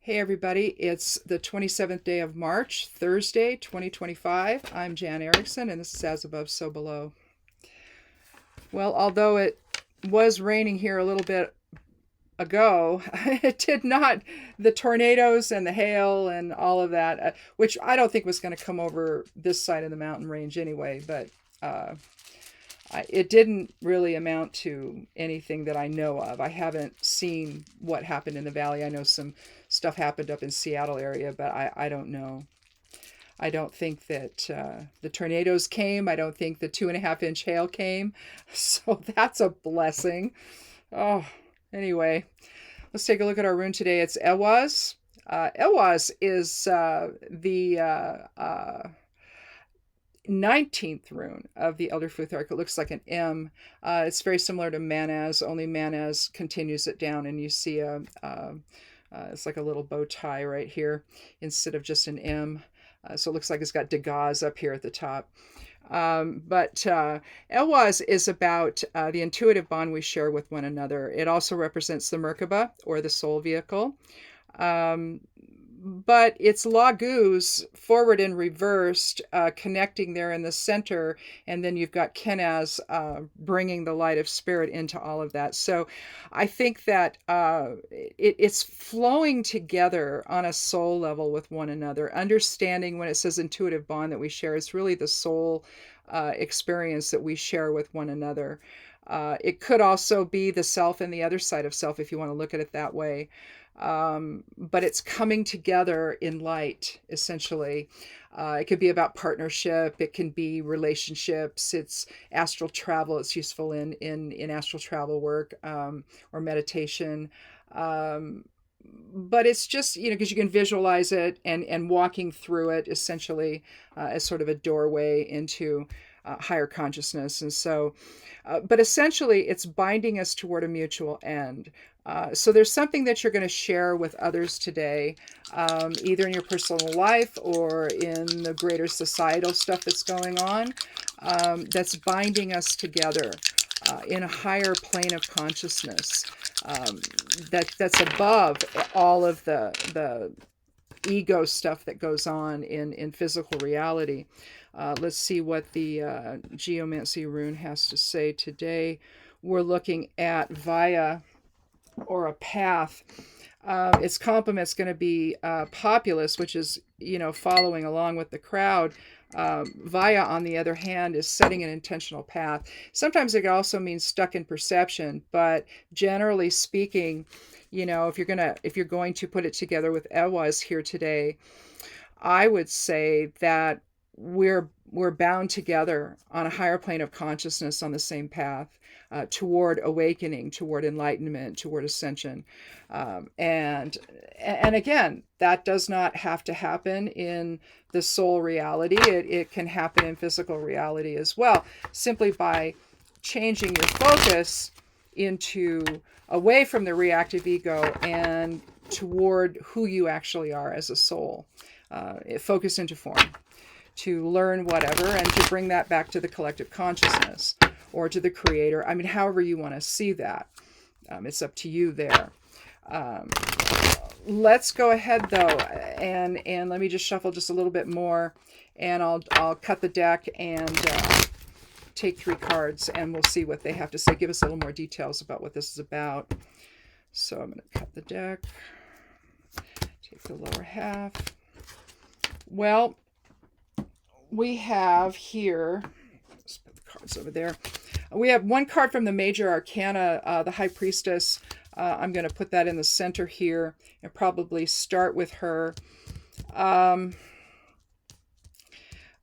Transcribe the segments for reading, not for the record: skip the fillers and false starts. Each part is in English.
Hey everybody, it's the 27th day of March, Thursday, 2025. I'm Jan Erickson and this is As Above, So Below. Well, although it was raining here a little bit ago, it did not, the tornadoes and the hail and all of that, which I don't think was going to come over this side of the mountain range anyway, but it didn't really amount to anything that I know of. I haven't seen what happened in the valley. I know some stuff happened up in Seattle area, but I don't know. I don't think that the tornadoes came. I don't think the 2.5-inch hail came. So that's a blessing. Oh, anyway, let's take a look at our rune today. It's Ewaz. Ewaz is the 19th rune of the Elder Futhark. It looks like an M. It's very similar to Manaz, only Manaz continues it down, and you see it's like a little bow tie right here instead of just an M. So it looks like it's got Dagaz up here at the top. But Elwaz is about the intuitive bond we share with one another. It also represents the Merkaba, or the soul vehicle. But it's Laguz forward and reversed, connecting there in the center, and then you've got Kenaz bringing the light of spirit into all of that. So I think that it's flowing together on a soul level with one another. Understanding when it says intuitive bond that we share, it's really the soul experience that we share with one another. It could also be the self and the other side of self, if you want to look at it that way. But it's coming together in light, essentially. It could be about partnership. It can be relationships. It's astral travel. It's useful in astral travel work or meditation. But it's just, because you can visualize it and walking through it, essentially, as sort of a doorway into higher consciousness. And so, but essentially, it's binding us toward a mutual end. So there's something that you're going to share with others today, either in your personal life or in the greater societal stuff that's going on, that's binding us together in a higher plane of consciousness that's above all of the ego stuff that goes on in physical reality. Let's see what the Geomancy rune has to say today. We're looking at via, or a path. Its complement's going to be populous, which is, following along with the crowd. Via, on the other hand, is setting an intentional path. Sometimes it also means stuck in perception, but generally speaking, if you're going to put it together with Ewaz here today, I would say that we're bound together on a higher plane of consciousness on the same path toward awakening, toward enlightenment, toward ascension. And again, that does not have to happen in the soul reality. It can happen in physical reality as well, simply by changing your focus into away from the reactive ego and toward who you actually are as a soul. Focus into form, to learn whatever, and to bring that back to the collective consciousness or to the creator. I mean, however you want to see that. It's up to you there. Let's go ahead though, and let me just shuffle just a little bit more, and I'll cut the deck and take 3 cards, and we'll see what they have to say. Give us a little more details about what this is about. So I'm going to cut the deck, take the lower half. Well, we have here, let's put the cards over there. We have 1 card from the major arcana, the High Priestess. I'm going to put that in the center here and probably start with her.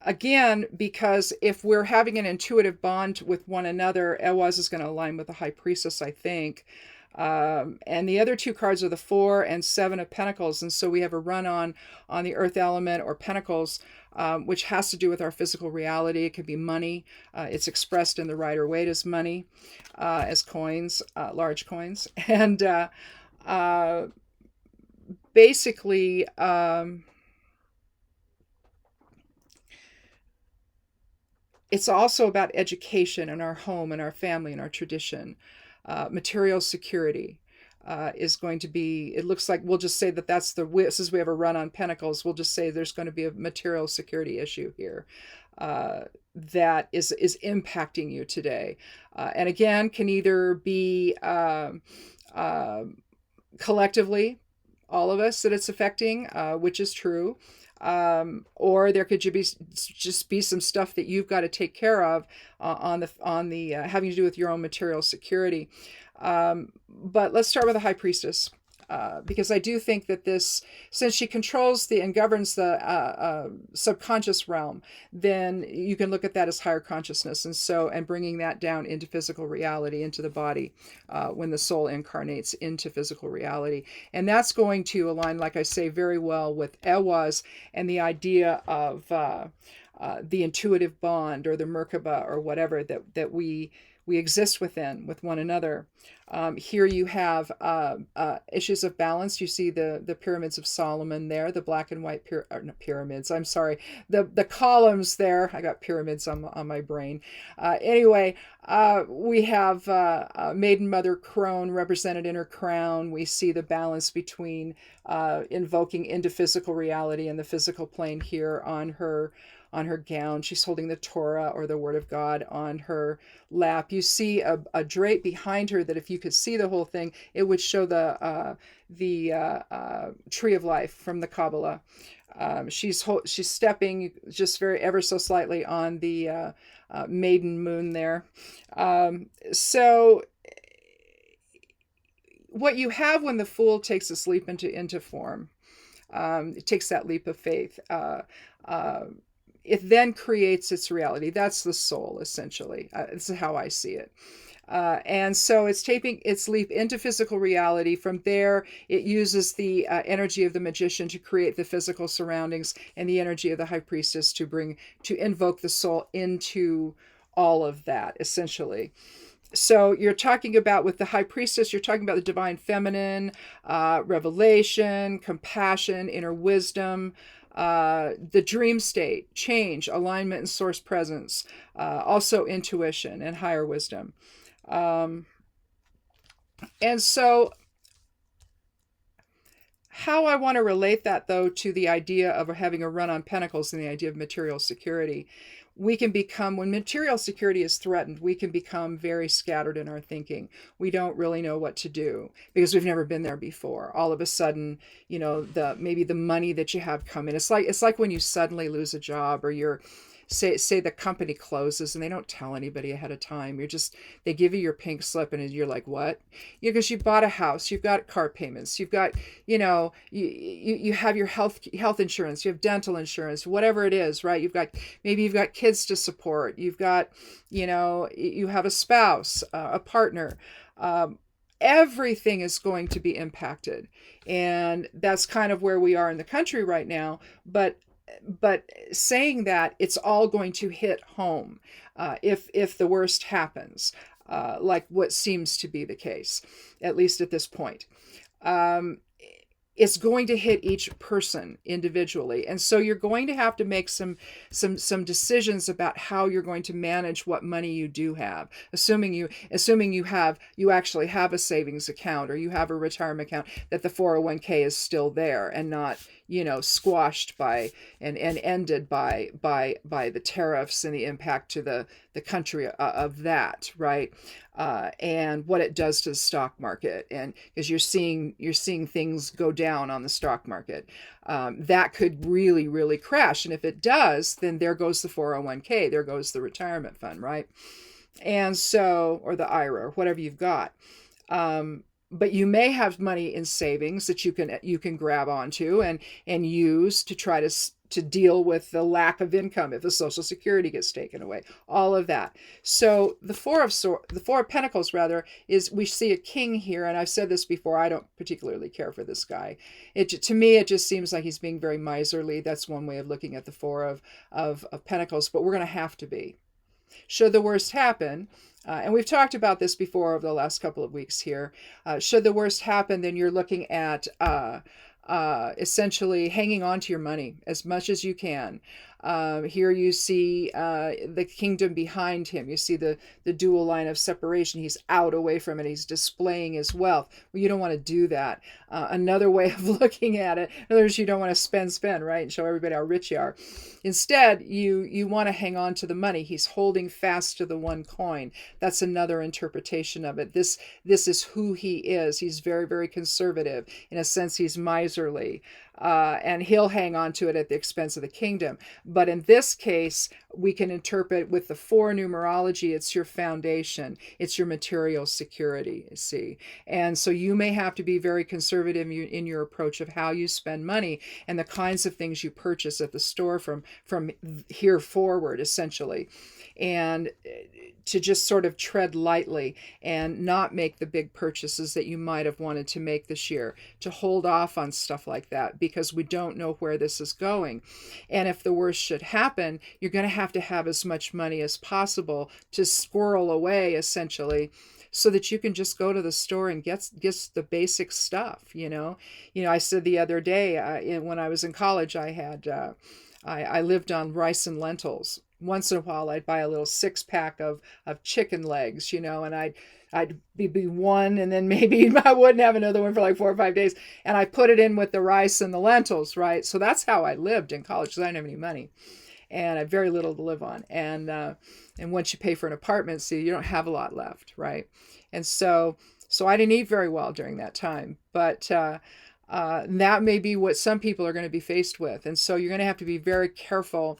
Again, because if we're having an intuitive bond with one another, Ewaz is going to align with the High Priestess, I think. And the other 2 cards are the 4 and 7 of Pentacles. And so we have a run on the Earth element, or Pentacles, which has to do with our physical reality. It could be money. It's expressed in the Rider-Waite as money, as coins, large coins. And basically, it's also about education in our home and our family and our tradition, material security. is going to be, it looks like, we'll just say that that's since we have a run on Pentacles, we'll just say there's going to be a material security issue here that is impacting you today. And again, can either be collectively, all of us, that it's affecting, which is true. Or there could just be some stuff that you've got to take care of on the having to do with your own material security. But let's start with the High Priestess. Because I do think that this, since she controls and governs the subconscious realm, then you can look at that as higher consciousness, and bringing that down into physical reality, into the body, when the soul incarnates into physical reality, and that's going to align, like I say, very well with Ehwaz and the idea of the intuitive bond, or the Merkaba, or whatever that we exist with one another. Here you have issues of balance. You see the pyramids of Solomon there, the black and white pyramids. I'm sorry, the columns there. I got pyramids on my brain. Anyway, we have Maiden Mother Crone represented in her crown. We see the balance between invoking into physical reality and the physical plane here on her gown. She's holding the Torah, or the Word of God, on her lap. You see a drape behind her that, if you could see the whole thing, it would show the tree of life from the Kabbalah. She's stepping just very ever so slightly on the maiden moon there. So what you have when the Fool takes this leap into form, it takes that leap of faith. It then creates its reality. That's the soul, essentially. This is how I see it. And so it's taking its leap into physical reality. From there, it uses the energy of the magician to create the physical surroundings, and the energy of the High Priestess to invoke the soul into all of that, essentially. So you're talking about, with the High Priestess, you're talking about the divine feminine, revelation, compassion, inner wisdom, the dream state, change, alignment, and source presence, also intuition and higher wisdom. And so how I want to relate that, though, to the idea of having a run on Pentacles and the idea of material security, we can become, when material security is threatened, we can become very scattered in our thinking. We don't really know what to do because we've never been there before. All of a sudden, maybe the money that you have come in. It's like when you suddenly lose a job, or you're say the company closes and they don't tell anybody ahead of time. They give you your pink slip, and you're like, what? Because you bought a house, you've got car payments, you've got, you have your health insurance, you have dental insurance, whatever it is, right? Maybe you've got kids to support, you've got, you have a spouse, a partner. Everything is going to be impacted. And that's kind of where we are in the country right now. But saying that, it's all going to hit home if the worst happens, like what seems to be the case, at least at this point. It's going to hit each person individually. And so you're going to have to make some decisions about how you're going to manage what money you do have, assuming you actually have a savings account, or you have a retirement account, that the 401k is still there and not, squashed by and ended by the tariffs and the impact to the country of that, right? And what it does to the stock market, and because you're seeing things go down on the stock market, that could really, really crash. And if it does, then there goes the 401k, there goes the retirement fund, right? And so, or the IRA, or whatever you've got. But you may have money in savings that you can grab onto and use to try to deal with the lack of income if the Social Security gets taken away. All of that. So the Four of Pentacles, rather, is, we see a king here, and I've said this before. I don't particularly care for this guy. To me, it just seems like he's being very miserly. That's one way of looking at the Four of Pentacles. But we're going to have to be. Should the worst happen, and we've talked about this before over the last couple of weeks here, should the worst happen, then you're looking at essentially hanging on to your money as much as you can. Here you see the kingdom behind him. You see the dual line of separation. He's out away from it. He's displaying his wealth. Well, you don't want to do that. Another way of looking at it, in other words, you don't want to spend, right, and show everybody how rich you are. Instead, you want to hang on to the money. He's holding fast to the one coin. That's another interpretation of it. This is who he is. He's very, very conservative. In a sense, he's miserly. And he'll hang on to it at the expense of the kingdom. But in this case, we can interpret with the 4 numerology, it's your foundation, it's your material security, you see. And so you may have to be very conservative in your approach of how you spend money and the kinds of things you purchase at the store from here forward, essentially. And to just sort of tread lightly and not make the big purchases that you might have wanted to make this year, to hold off on stuff like that because we don't know where this is going. And if the worst should happen, you're going to have as much money as possible to squirrel away, essentially, so that you can just go to the store and get the basic stuff, you know. I said the other day, when I was in college, I lived on rice and lentils. Once in a while, I'd buy a little 6-pack of chicken legs, and I'd be one, and then maybe I wouldn't have another one for like 4 or 5 days. And I put it in with the rice and the lentils, right? So that's how I lived in college because I didn't have any money. And I had very little to live on. And once you pay for an apartment, see, you don't have a lot left, right? And so I didn't eat very well during that time. But that may be what some people are going to be faced with. And so you're going to have to be very careful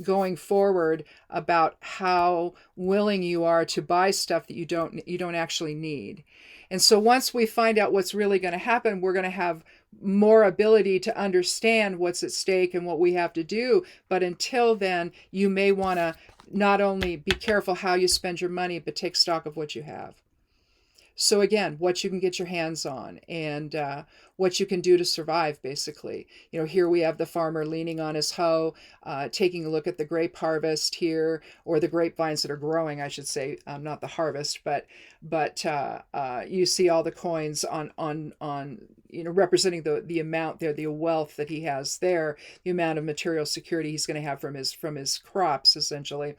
going forward about how willing you are to buy stuff that you don't actually need. And so once we find out what's really going to happen, we're going to have more ability to understand what's at stake and what we have to do. But until then, you may want to not only be careful how you spend your money, but take stock of what you have. So again, what you can get your hands on and what you can do to survive, basically. Here we have the farmer leaning on his hoe, taking a look at the grape harvest here, or the grapevines that are growing, I should say, not the harvest, but you see all the coins on representing the amount there, the wealth that he has there, the amount of material security he's going to have from his crops, essentially,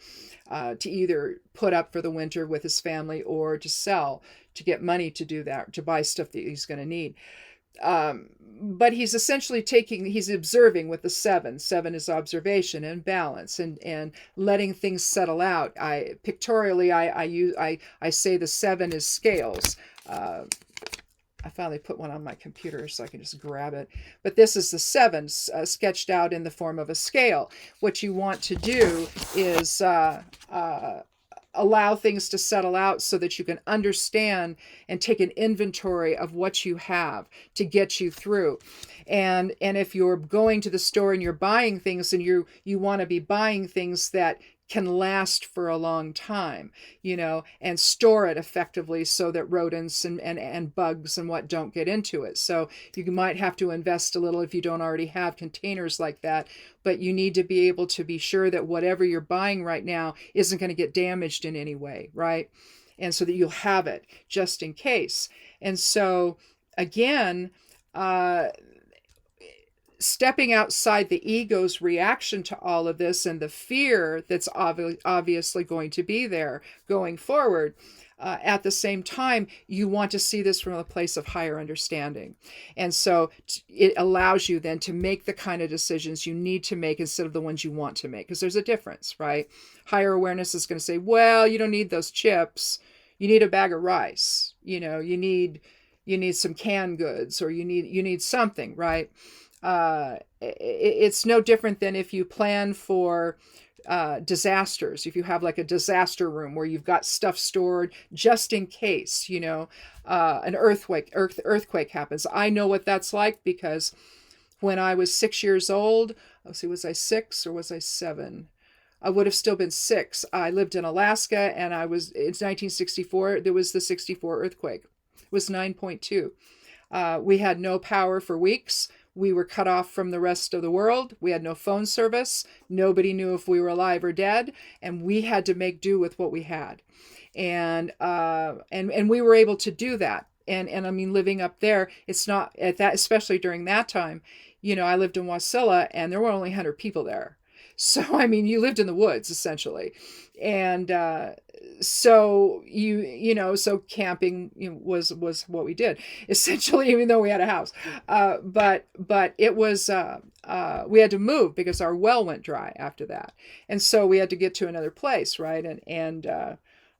to either put up for the winter with his family or to sell, to get money to do that, to buy stuff that he's going to need. But he's essentially he's observing with the 7. 7 is observation and balance and letting things settle out. Pictorially, I say the 7 is scales. I finally put one on my computer so I can just grab it. But this is the 7 sketched out in the form of a scale. What you want to do is allow things to settle out so that you can understand and take an inventory of what you have to get you through. And if you're going to the store and you're buying things, and you want to be buying things that can last for a long time, and store it effectively so that rodents and bugs and what don't get into it. So you might have to invest a little if you don't already have containers like that, but you need to be able to be sure that whatever you're buying right now isn't going to get damaged in any way, right? And so that you'll have it just in case. And so again, stepping outside the ego's reaction to all of this and the fear that's obviously going to be there going forward, at the same time, you want to see this from a place of higher understanding. And so it allows you then to make the kind of decisions you need to make instead of the ones you want to make, because there's a difference, right? Higher awareness is going to say, well, you don't need those chips. You need a bag of rice. You need some canned goods, or you need something, right? It's no different than if you plan for disasters. If you have like a disaster room where you've got stuff stored just in case, an earthquake happens. I know what that's like because when I was 6 years old, was I 6 or was I 7? I would have still been 6. I lived in Alaska, and it's 1964. There was the 64 earthquake. It was 9.2. We had no power for weeks. We were cut off from the rest of the world. We had no phone service. Nobody knew if we were alive or dead, and we had to make do with what we had. And we were able to do that. and I mean, living up there, it's not at that, especially during that time, I lived in Wasilla and there were only 100 people there. So, I mean, you lived in the woods essentially. And, so so camping was what we did essentially, even though we had a house. But it was, we had to move because our well went dry after that. And so we had to get to another place. Right. And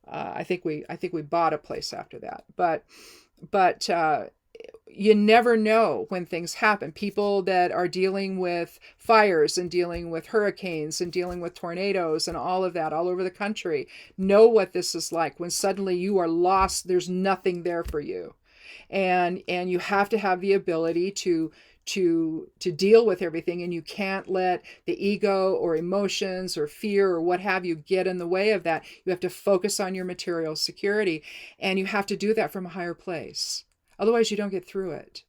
I think we bought a place after that, but you never know when things happen. People that are dealing with fires and dealing with hurricanes and dealing with tornadoes and all of that all over the country know what this is like when suddenly you are lost. There's nothing there for you. And you have to have the ability to deal with everything, and you can't let the ego or emotions or fear or what have you get in the way of that. You have to focus on your material security, and you have to do that from a higher place. Otherwise, you don't get through it.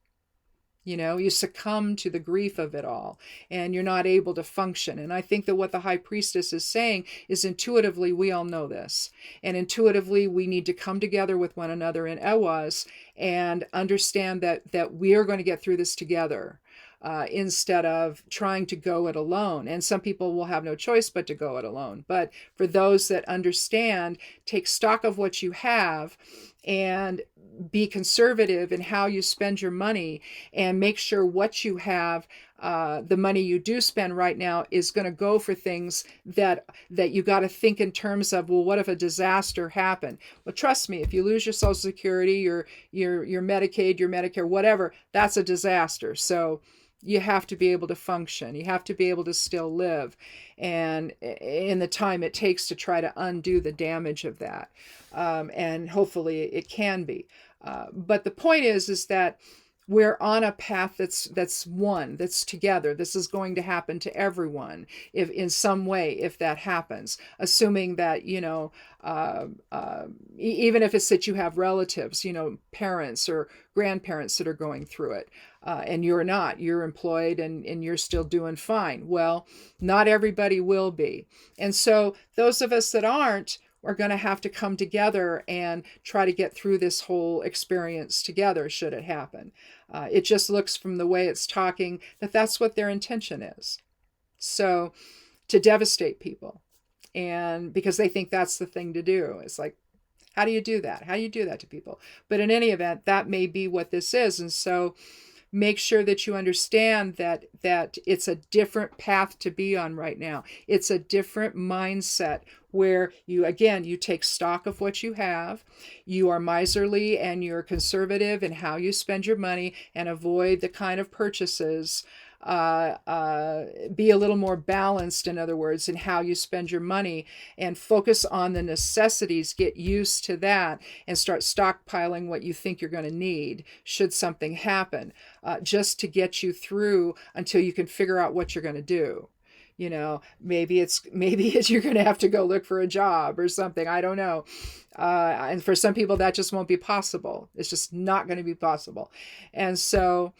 You succumb to the grief of it all, and you're not able to function. And I think that what the high priestess is saying is intuitively, we all know this. And intuitively, we need to come together with one another in Ewas and understand that we are going to get through this together. Instead of trying to go it alone. And some people will have no choice but to go it alone. But for those that understand, take stock of what you have and be conservative in how you spend your money, and make sure what you have, the money you do spend right now, is going to go for things that you got to think in terms of, well, what if a disaster happened? Well, trust me, if you lose your Social Security, your Medicaid, your Medicare, whatever, that's a disaster. So you have to be able to function. You have to be able to still live, and in the time it takes to try to undo the damage of that. And hopefully it can be. But the point is that we're on a path that's one, that's together. This is going to happen to everyone, if in some way, if that happens, assuming that, even if it's that you have relatives, parents or grandparents that are going through it, and you're employed and you're still doing fine. Well, not everybody will be. And so those of us that aren't, are going to have to come together and try to get through this whole experience together, should it happen. It just looks from the way it's talking that that's what their intention is. So to devastate people, and because they think that's the thing to do. It's like, how do you do that? How do you do that to people? But in any event, that may be what this is. And so make sure that you understand that it's a different path to be on right now. It's a different mindset where you take stock of what you have. You are miserly and you're conservative in how you spend your money, and avoid the kind of purchases. Be a little more balanced, in other words, in how you spend your money, and focus on the necessities. Get used to that and start stockpiling what you think you're going to need should something happen, just to get you through until you can figure out what you're going to do. Maybe it's you're going to have to go look for a job or something. I don't know. And for some people that just won't be possible. It's just not going to be possible. And so,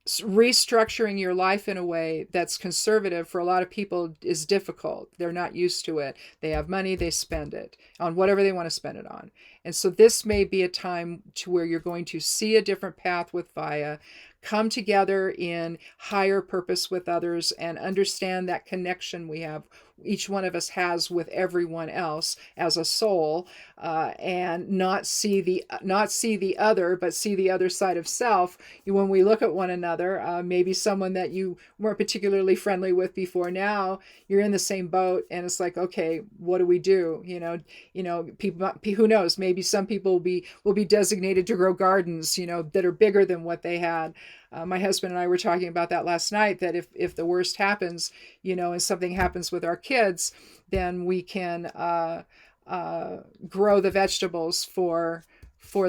restructuring your life in a way that's conservative for a lot of people is difficult. They're not used to it. They have money, they spend it on whatever they want to spend it on. And so this may be a time to where you're going to see a different path with Vaya, come together in higher purpose with others, and understand that connection we have, each one of us has with everyone else as a soul, and not see the other, but see the other side of self. When we look at one another, maybe someone that you weren't particularly friendly with before, now you're in the same boat, and it's like, okay, what do we do? People, who knows? Maybe some people will be designated to grow gardens, that are bigger than what they had. My husband and I were talking about that last night, that if the worst happens, and something happens with our kids, then we can grow the vegetables for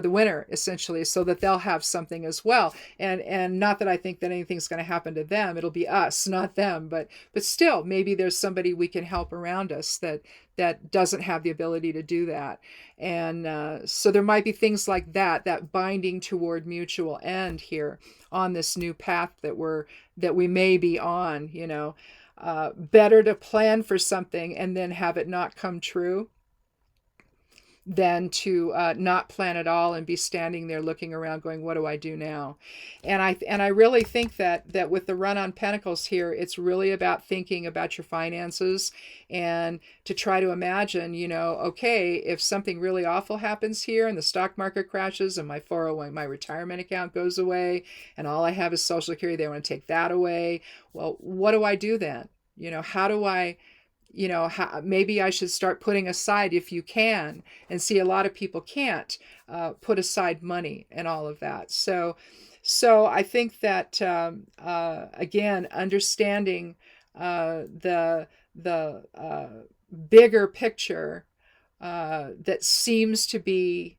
the winter, essentially, so that they'll have something as well. And not that I think that anything's going to happen to them. It'll be us, not them. But still, maybe there's somebody we can help around us that doesn't have the ability to do that. And so there might be things like that binding toward mutual end here on this new path that we may be on. Better to plan for something and then have it not come true than to not plan at all and be standing there looking around going, what do I do now? And I really think that with the run on Pentacles here, it's really about thinking about your finances and to try to imagine, okay, if something really awful happens here and the stock market crashes and my 401, my retirement account goes away and all I have is Social Security, they want to take that away. Well, what do I do then? How do I, maybe I should start putting aside, if you can, and see a lot of people can't put aside money and all of that. So I think that again, understanding the bigger picture that seems to be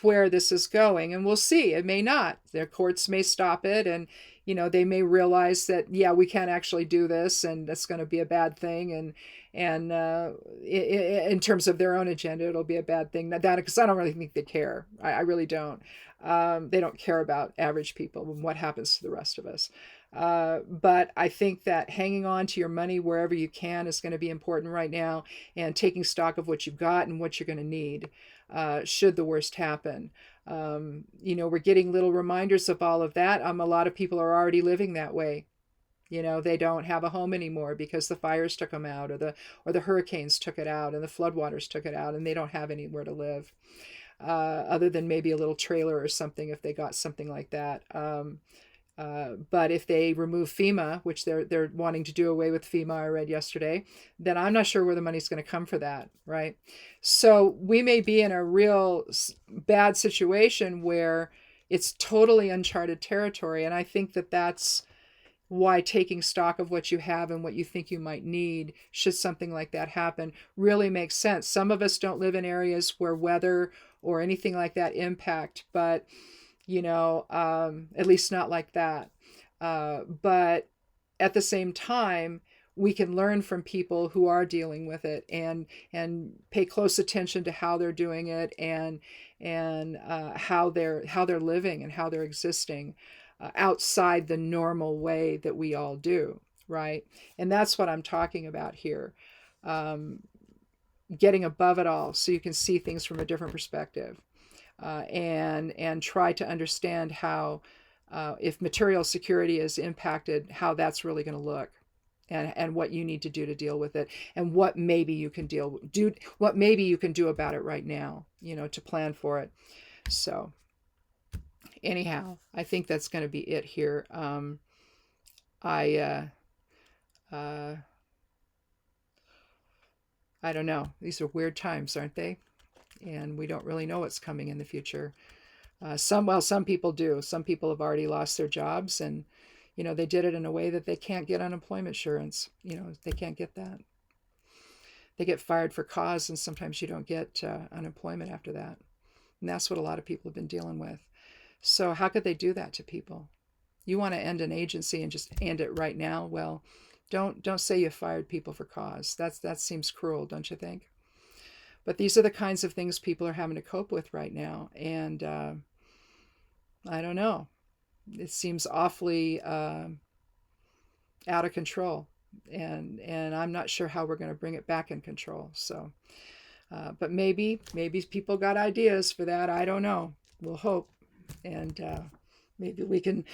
where this is going, and we'll see. It may not. Their courts may stop it, and they may realize that, yeah, we can't actually do this, and that's going to be a bad thing. And in terms of their own agenda, it'll be a bad thing. That because I don't really think they care. I really don't. They don't care about average people and what happens to the rest of us. But I think that hanging on to your money wherever you can is going to be important right now, and taking stock of what you've got and what you're going to need should the worst happen. We're getting little reminders of all of that. A lot of people are already living that way. They don't have a home anymore because the fires took them out, or the hurricanes took it out, and the floodwaters took it out, and they don't have anywhere to live, other than maybe a little trailer or something if they got something like that. But if they remove FEMA, which they're wanting to do away with FEMA, I read yesterday, then I'm not sure where the money's going to come for that, right? So we may be in a real bad situation where it's totally uncharted territory, and I think that that's why taking stock of what you have and what you think you might need, should something like that happen, really makes sense. Some of us don't live in areas where weather or anything like that impact, but at least not like that. But at the same time, we can learn from people who are dealing with it and pay close attention to how they're doing it and how they're living and how they're existing outside the normal way that we all do, right? And that's what I'm talking about here. Getting above it all so you can see things from a different perspective. And try to understand how, if material security is impacted, how that's really going to look, and what you need to do to deal with it, and what maybe you can do about it right now, to plan for it. So anyhow, I think that's going to be it here. I don't know. These are weird times, aren't they? And we don't really know what's coming in the future. Some people do. Some people have already lost their jobs, and they did it in a way that they can't get unemployment insurance. They can't get that. They get fired for cause, and sometimes you don't get unemployment after that. And that's what a lot of people have been dealing with. So how could they do that to people? You want to end an agency and just end it right now? Well, don't say you fired people for cause. That seems cruel, don't you think? But these are the kinds of things people are having to cope with right now. And I don't know. It seems awfully out of control. And I'm not sure how we're going to bring it back in control. So, but maybe people got ideas for that. I don't know. We'll hope. And maybe we can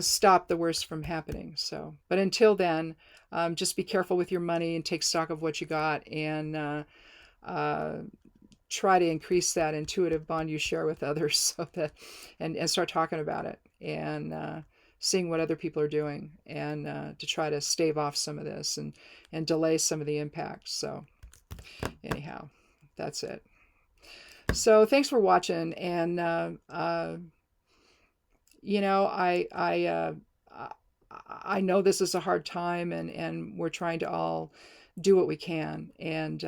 stop the worst from happening. So, but until then, just be careful with your money and take stock of what you got, and try to increase that intuitive bond you share with others, so that and start talking about it, and seeing what other people are doing, and to try to stave off some of this and delay some of the impacts. So anyhow, that's it. So thanks for watching, and I know this is a hard time, and we're trying to all do what we can, and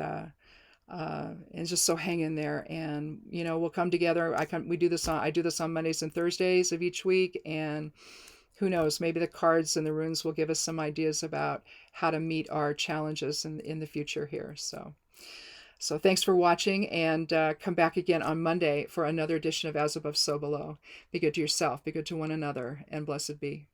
just so hang in there, and we'll come together. I do this on Mondays and Thursdays of each week, and who knows, maybe the cards and the runes will give us some ideas about how to meet our challenges in the future here. So thanks for watching, and come back again on Monday for another edition of As Above, So Below. Be good to yourself, be good to one another, and blessed be.